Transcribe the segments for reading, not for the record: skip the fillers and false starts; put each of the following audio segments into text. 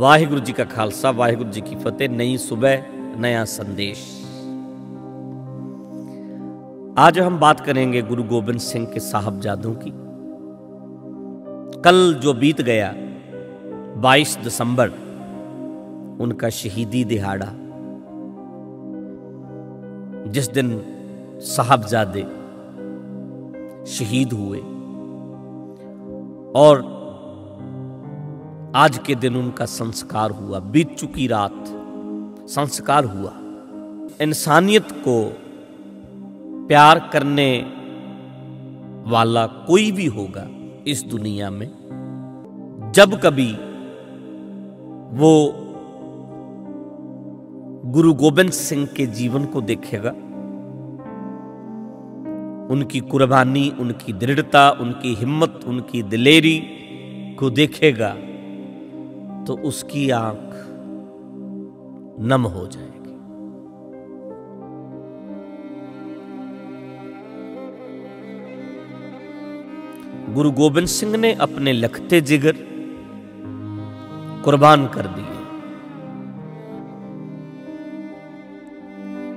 वाहिगुरु जी का खालसा, वाहिगुरु जी की फतेह। नई सुबह, नया संदेश। आज हम बात करेंगे गुरु गोबिंद सिंह के साहबजादों की। कल जो बीत गया 22 दिसंबर, उनका शहीदी दिहाड़ा, जिस दिन साहबजादे शहीद हुए और आज के दिन उनका संस्कार हुआ। बीत चुकी रात संस्कार हुआ। इंसानियत को प्यार करने वाला कोई भी होगा इस दुनिया में, जब कभी वो गुरु गोबिंद सिंह के जीवन को देखेगा, उनकी कुर्बानी, उनकी दृढ़ता, उनकी हिम्मत, उनकी दिलेरी को देखेगा, तो उसकी आंख नम हो जाएगी। गुरु गोबिंद सिंह ने अपने लखते जिगर कुर्बान कर दिए।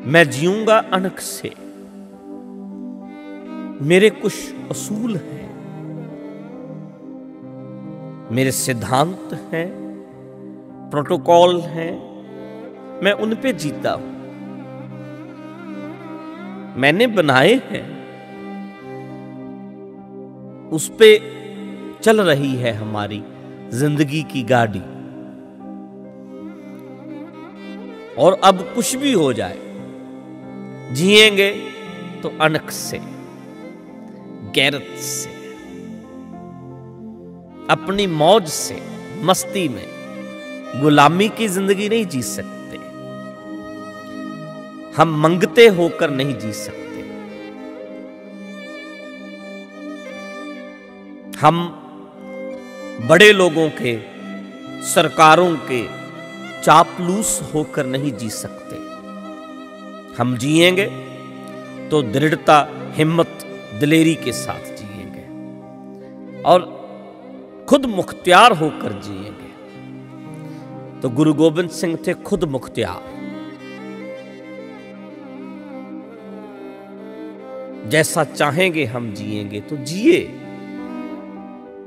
मैं जीऊंगा अनख से, मेरे कुछ असूल हैं, मेरे सिद्धांत हैं, प्रोटोकॉल हैं, मैं उन पे जीता हूं, मैंने बनाए हैं, उस पे चल रही है हमारी जिंदगी की गाड़ी। और अब कुछ भी हो जाए, जिएंगे तो अनख से, गैरत से, अपनी मौज से, मस्ती में। गुलामी की जिंदगी नहीं जी सकते, हम मंगते होकर नहीं जी सकते, हम बड़े लोगों के, सरकारों के चापलूस होकर नहीं जी सकते। हम जिएंगे तो दृढ़ता, हिम्मत, दिलेरी के साथ जिएंगे और खुद मुख्तियार होकर जिएंगे। तो गुरु गोबिंद सिंह थे खुद मुख्तियार। जैसा चाहेंगे हम जिएंगे तो जिए।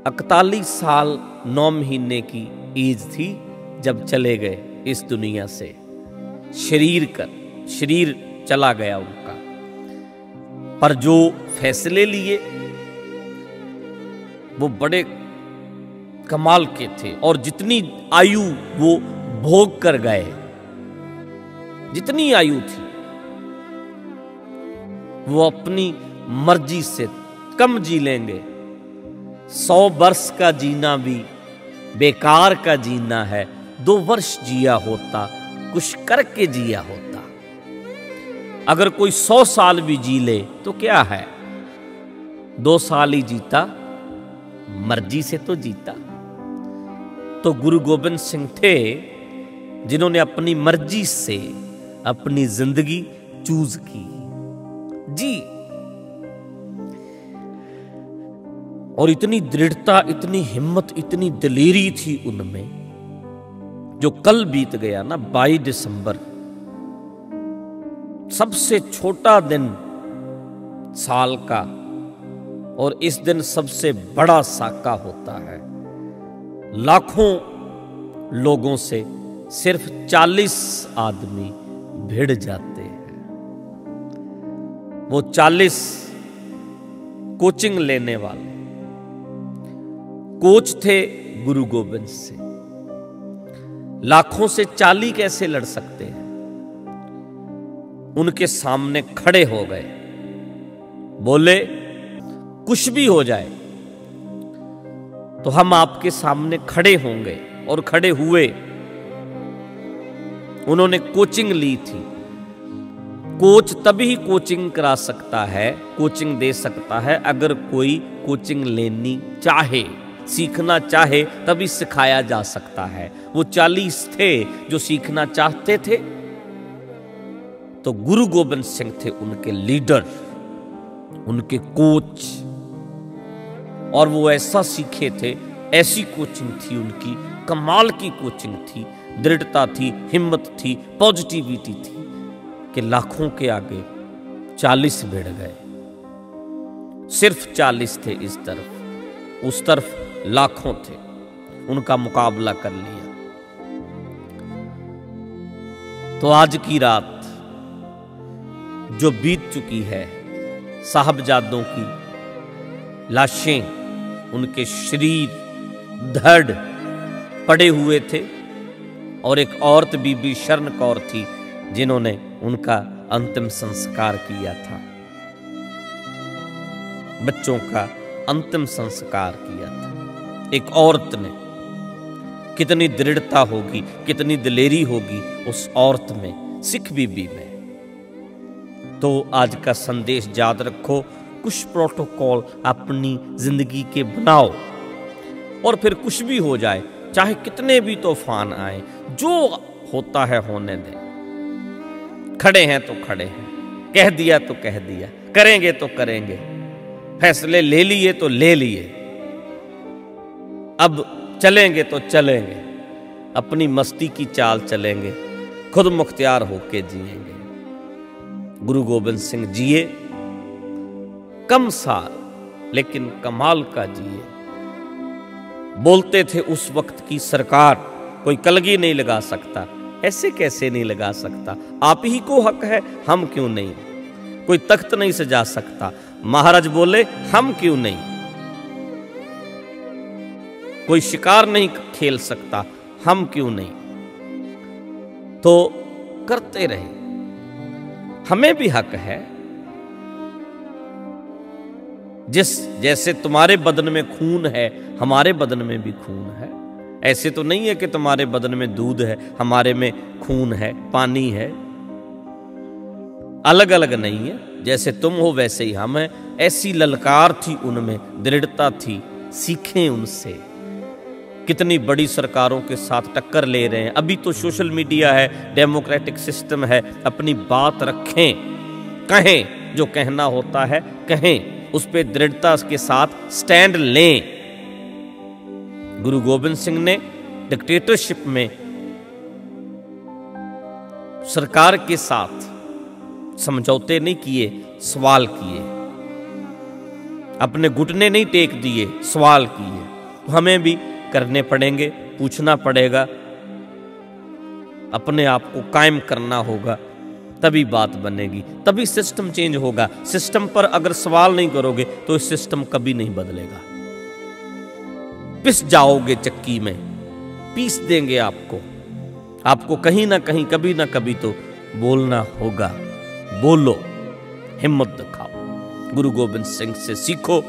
41 साल 9 महीने की एज थी जब चले गए इस दुनिया से। शरीर चला गया उनका, पर जो फैसले लिए वो बड़े कमाल के थे। और जितनी आयु वो भोग कर गए, जितनी आयु थी, वो अपनी मर्जी से कम जी लेंगे। 100 वर्ष का जीना भी बेकार का जीना है। 2 वर्ष जिया होता, कुछ करके जिया होता। अगर कोई 100 साल भी जी ले तो क्या है, 2 साल ही जीता, मर्जी से तो जीता। तो गुरु गोबिंद सिंह थे जिन्होंने अपनी मर्जी से अपनी जिंदगी चूज की, जी। और इतनी दृढ़ता, इतनी हिम्मत, इतनी दिलेरी थी उनमें। जो कल बीत गया ना 22 दिसंबर, सबसे छोटा दिन साल का, और इस दिन सबसे बड़ा साका होता है। लाखों लोगों से सिर्फ 40 आदमी भिड़ जाते हैं। वो 40 कोचिंग लेने वाले कोच थे गुरु गोबिंद सिंह। लाखों से 40 कैसे लड़ सकते हैं? उनके सामने खड़े हो गए, बोले कुछ भी हो जाए तो हम आपके सामने खड़े होंगे। और खड़े हुए। उन्होंने कोचिंग ली थी। कोच तभी कोचिंग करा सकता है, कोचिंग दे सकता है, अगर कोई कोचिंग लेनी चाहे, सीखना चाहे, तभी सिखाया जा सकता है। वो 40 थे जो सीखना चाहते थे। तो गुरु गोबिंद सिंह थे उनके लीडर, उनके कोच। और वो ऐसा सीखे थे, ऐसी कोचिंग थी उनकी कमाल की कोचिंग थी, दृढ़ता थी, हिम्मत थी, पॉजिटिविटी थी कि लाखों के आगे 40 भिड़ गए। सिर्फ 40 थे इस तरफ, उस तरफ लाखों थे, उनका मुकाबला कर लिया। तो आज की रात जो बीत चुकी है, साहबजादों की लाशें, उनके शरीर धड़ पड़े हुए थे और एक औरत बीबी शरण कौर थी जिन्होंने उनका अंतिम संस्कार किया था, बच्चों का अंतिम संस्कार किया था। एक औरत ने, कितनी दृढ़ता होगी, कितनी दिलेरी होगी उस औरत में, सिख बीबी में। तो आज का संदेश याद रखो, कुछ प्रोटोकॉल अपनी जिंदगी के बनाओ और फिर कुछ भी हो जाए, चाहे कितने भी तूफान आए, जो होता है होने दें। खड़े हैं तो खड़े हैं, कह दिया तो कह दिया, करेंगे तो करेंगे, फैसले ले लिए तो ले लिए, अब चलेंगे तो चलेंगे, अपनी मस्ती की चाल चलेंगे, खुद मुख्तियार होके जिएंगे। गुरु गोबिंद सिंह जिए कम साल लेकिन कमाल का जिए। बोलते थे उस वक्त की सरकार कोई कलगी नहीं लगा सकता। ऐसे कैसे नहीं लगा सकता? आप ही को हक है, हम क्यों नहीं? कोई तख्त नहीं सजा सकता, महाराज बोले हम क्यों नहीं? कोई शिकार नहीं खेल सकता, हम क्यों नहीं? तो करते रहे, हमें भी हक है। जैसे तुम्हारे बदन में खून है, हमारे बदन में भी खून है। ऐसे तो नहीं है कि तुम्हारे बदन में दूध है, हमारे में खून है, पानी है। अलग अलग नहीं है, जैसे तुम हो वैसे ही हम हैं। ऐसी ललकार थी उनमें, दृढ़ता थी, सीखें उनसे। कितनी बड़ी सरकारों के साथ टक्कर ले रहे हैं। अभी तो सोशल मीडिया है, डेमोक्रेटिक सिस्टम है, अपनी बात रखें, कहें, जो कहना होता है कहें, उस पे दृढ़ता के साथ स्टैंड लें। गुरु गोबिंद सिंह ने डिक्टेटरशिप में सरकार के साथ समझौते नहीं किए, सवाल किए, अपने घुटने नहीं टेक दिए, सवाल किए। तो हमें भी करने पड़ेंगे, पूछना पड़ेगा, अपने आप को कायम करना होगा, तभी बात बनेगी, तभी सिस्टम चेंज होगा। सिस्टम पर अगर सवाल नहीं करोगे तो इस सिस्टम कभी नहीं बदलेगा। पिस जाओगे चक्की में, पीस देंगे आपको कहीं ना कहीं, कभी ना कभी तो बोलना होगा। बोलो, हिम्मत दिखाओ। गुरु गोबिंद सिंह से सीखो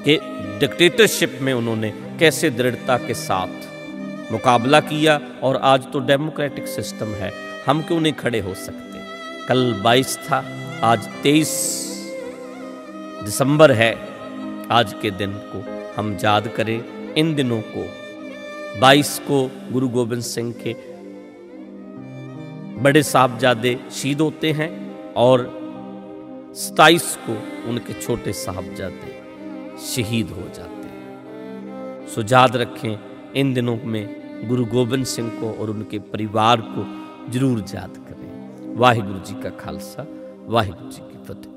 कि डिक्टेटरशिप में उन्होंने कैसे दृढ़ता के साथ मुकाबला किया, और आज तो डेमोक्रेटिक सिस्टम है, हम क्यों नहीं खड़े हो सकते? कल 22 था, आज 23 दिसंबर है। आज के दिन को हम याद करें। इन दिनों को 22 को गुरु गोबिंद सिंह के बड़े साहबजादे शहीद होते हैं और 27 को उनके छोटे साहबजादे शहीद हो जाते हैं। सो याद रखें, इन दिनों में गुरु गोबिंद सिंह को और उनके परिवार को जरूर याद करें। वाहिगुरु जी का खालसा, वाहिगुरु जी की फतेह।